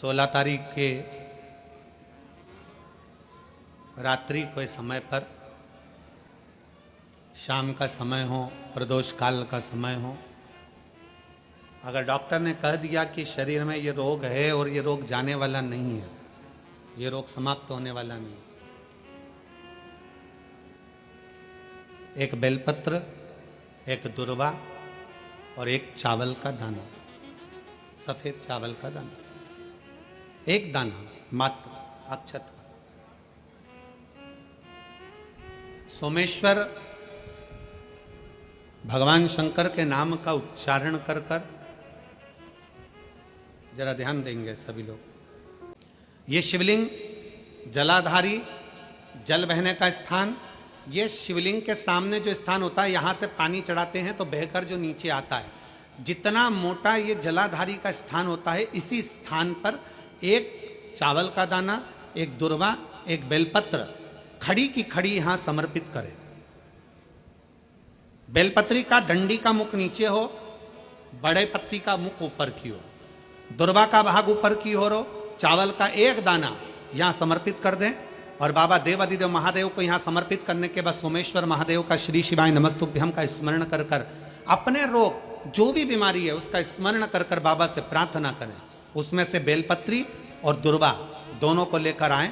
16 तारीख के रात्रि के समय पर, शाम का समय हो, प्रदोष काल का समय हो, अगर डॉक्टर ने कह दिया कि शरीर में ये रोग है और ये रोग जाने वाला नहीं है, ये रोग समाप्त होने वाला नहीं, एक बेलपत्र, एक दुर्वा और एक चावल का दाना, सफेद चावल का दाना, एक दाना मात्र अक्षत। सोमेश्वर भगवान शंकर के नाम का उच्चारण कर कर, जरा ध्यान देंगे सभी लोग। ये शिवलिंग जलाधारी, जल बहने का स्थान, ये शिवलिंग के सामने जो स्थान होता है, यहां से पानी चढ़ाते हैं तो बहकर जो नीचे आता है, जितना मोटा ये जलाधारी का स्थान होता है, इसी स्थान पर एक चावल का दाना, एक दुर्वा, एक बेलपत्र खड़ी की खड़ी यहां समर्पित करें। बेलपत्री का डंडी का मुख नीचे हो, बड़े पत्ती का मुख ऊपर की हो, दुर्वा का भाग ऊपर की हो, चावल का एक दाना यहां समर्पित कर दें और बाबा देवादिदेव महादेव को यहां समर्पित करने के बाद सोमेश्वर महादेव का श्री शिवाय नमस्तुभ्यम का स्मरण कर कर अपने रोग जो भी बीमारी है उसका स्मरण कर कर बाबा से प्रार्थना करें। उसमें से बेलपत्री और दुर्वा दोनों को लेकर आए,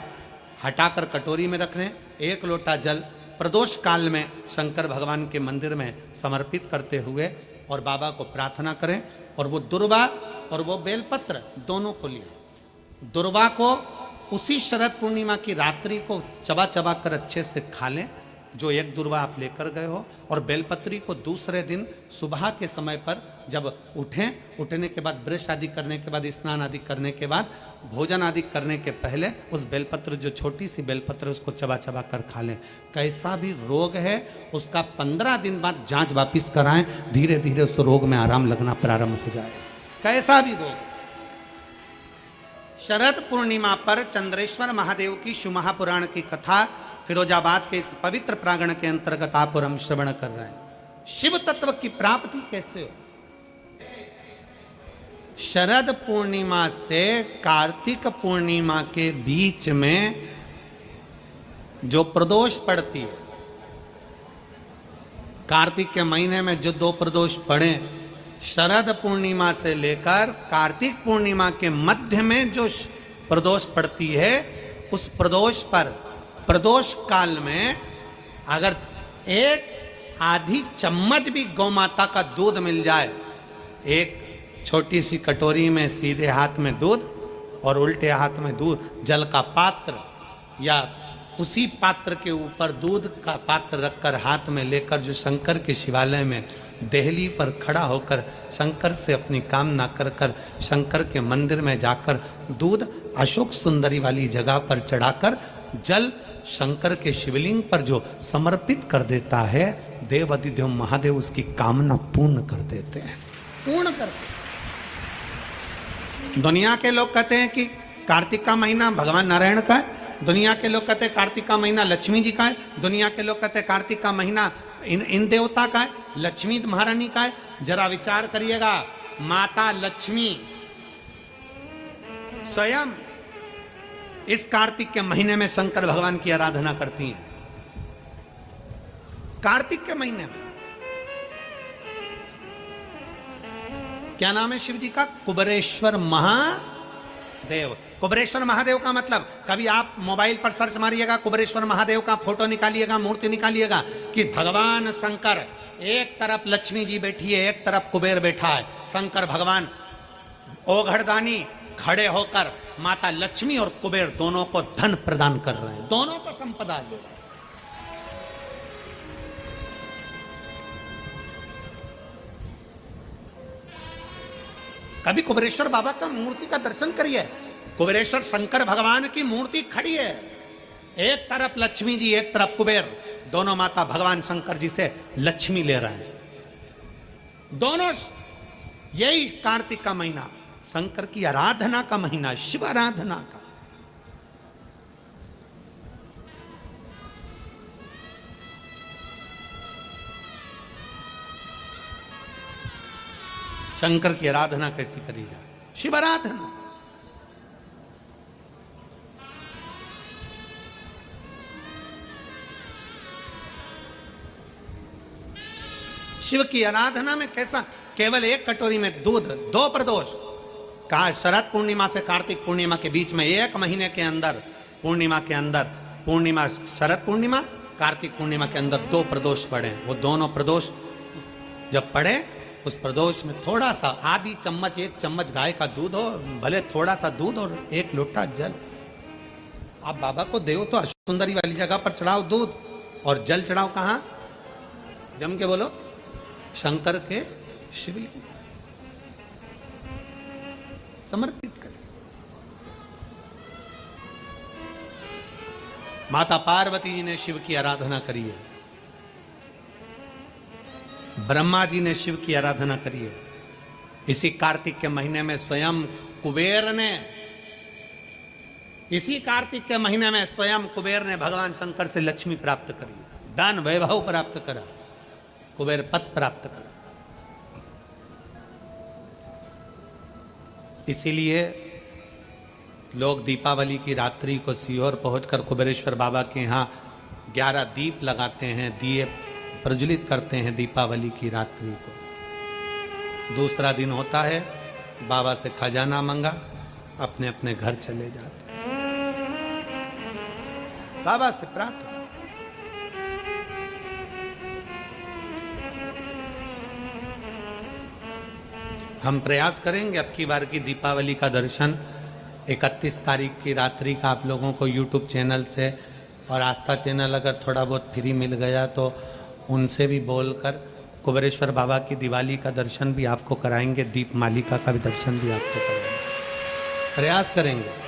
हटाकर कटोरी में रख लें, एक लोटा जल प्रदोष काल में शंकर भगवान के मंदिर में समर्पित करते हुए और बाबा को प्रार्थना करें। और वो दुर्वा और वो बेलपत्र दोनों को लिया। दुर्वा को उसी शरद पूर्णिमा की रात्रि को चबा चबा कर अच्छे से खा लें जो एक दुर्वा आप लेकर गए हो, और बेलपत्री को दूसरे दिन सुबह के समय पर जब उठें, उठने के बाद ब्रश आदि करने के बाद, स्नान आदि करने के बाद, भोजन आदि करने के पहले उस बेलपत्र, जो छोटी सी बेलपत्र, उसको चबा चबा कर खा लें। कैसा भी रोग है उसका 15 दिन बाद जांच वापिस कराएं, धीरे धीरे उस रोग में आराम लगना प्रारंभ हो जाए। कैसा भी रोग। शरद पूर्णिमा पर चंद्रेश्वर महादेव की शिव महापुराण की कथा फिरोजाबाद के इस पवित्र प्रांगण के अंतर्गत आप और हम श्रवण कर रहे हैं। शिव तत्व की प्राप्ति कैसे हो? शरद पूर्णिमा से कार्तिक पूर्णिमा के बीच में जो प्रदोष पड़ती है, कार्तिक के महीने में जो 2 प्रदोष पड़े, शरद पूर्णिमा से लेकर कार्तिक पूर्णिमा के मध्य में जो प्रदोष पड़ती है, उस प्रदोष पर, प्रदोष काल में अगर एक आधी चम्मच भी गौ माता का दूध मिल जाए, एक छोटी सी कटोरी में सीधे हाथ में दूध और उल्टे हाथ में दूध, जल का पात्र या उसी पात्र के ऊपर दूध का पात्र रखकर हाथ में लेकर जो शंकर के शिवालय में देहली पर खड़ा होकर शंकर से अपनी कामना कर कर शंकर के मंदिर में जाकर दूध अशोक सुंदरी वाली जगह पर चढ़ाकर जल शंकर के शिवलिंग पर जो समर्पित कर देता है, देवादिदेव महादेव उसकी कामना पूर्ण कर देते हैं, पूर्ण करते हैं। दुनिया के लोग कहते हैं कि कार्तिक का महीना भगवान नारायण का है, दुनिया के लोग कहते हैं कार्तिक का महीना लक्ष्मी जी का है, दुनिया के लोग कहते हैं कार्तिक का महीना इन देवता का है, लक्ष्मी महारानी का है। जरा विचार करिएगा, माता लक्ष्मी स्वयं इस कार्तिक के महीने में शंकर भगवान की आराधना करती हैं। कार्तिक के महीने में क्या नाम है शिव जी का? कुबेरेश्वर महादेव। कुबेरेश्वर महादेव का मतलब, कभी आप मोबाइल पर सर्च मारिएगा, कुबेरेश्वर महादेव का फोटो निकालिएगा, मूर्ति निकालिएगा, कि भगवान शंकर एक तरफ लक्ष्मी जी बैठी है, एक तरफ कुबेर बैठा है। शंकर भगवान ओघड़दानी खड़े होकर माता लक्ष्मी और कुबेर दोनों को धन प्रदान कर रहे हैं, दोनों को संपदा दे रहे हैं। कभी कुबेरेश्वर बाबा का मूर्ति का दर्शन करिए। कुबेरेश्वर शंकर भगवान की मूर्ति खड़ी है, एक तरफ लक्ष्मी जी, एक तरफ कुबेर, दोनों माता भगवान शंकर जी से लक्ष्मी ले रहे हैं। दोनों, यही कार्तिक का महीना शंकर की आराधना का महीना, शिव आराधना का। शंकर की आराधना कैसी करी जाए? शिव आराधना। शिव की आराधना में कैसा, केवल एक कटोरी में दूध, 2 प्रदोष, कहा शरद पूर्णिमा से कार्तिक पूर्णिमा के बीच में 1 महीने के अंदर, पूर्णिमा के अंदर, पूर्णिमा शरद पूर्णिमा कार्तिक पूर्णिमा के अंदर 2 प्रदोष पढ़े। वो दोनों प्रदोष जब पढ़े, उस प्रदोष में थोड़ा सा, आधी चम्मच, 1 चम्मच गाय का दूध हो, भले थोड़ा सा दूध और 1 लोटा जल। आप बाबा को देव तो सुंदरी वाली जगह पर चढ़ाओ दूध, और जल चढ़ाओ कहाँ? जम के बोलो, शंकर के शिवलिंग समर्पित करें। माता पार्वती जी ने शिव की आराधना करी है, ब्रह्मा जी ने शिव की आराधना करी है। इसी कार्तिक के महीने में स्वयं कुबेर ने, इसी कार्तिक के महीने में स्वयं कुबेर ने भगवान शंकर से लक्ष्मी प्राप्त करी, धन वैभव प्राप्त करा, कुबेर पद प्राप्त करा। इसीलिए लोग दीपावली की रात्रि को सीहोर पहुंचकर कुबेरेश्वर बाबा के यहाँ 11 दीप लगाते हैं, दिए प्रज्वलित करते हैं दीपावली की रात्रि को। दूसरा दिन होता है, बाबा से खजाना मंगा, अपने अपने घर चले जाते, बाबा से प्रार्थना। हम प्रयास करेंगे अब की बार की दीपावली का दर्शन 31 तारीख की रात्रि का आप लोगों को YouTube चैनल से, और आस्था चैनल अगर थोड़ा बहुत फ्री मिल गया तो उनसे भी बोलकर कुबेरेश्वर बाबा की दिवाली का दर्शन भी आपको कराएंगे, दीप मालिका का भी दर्शन भी आपको कराएंगे, प्रयास करेंगे।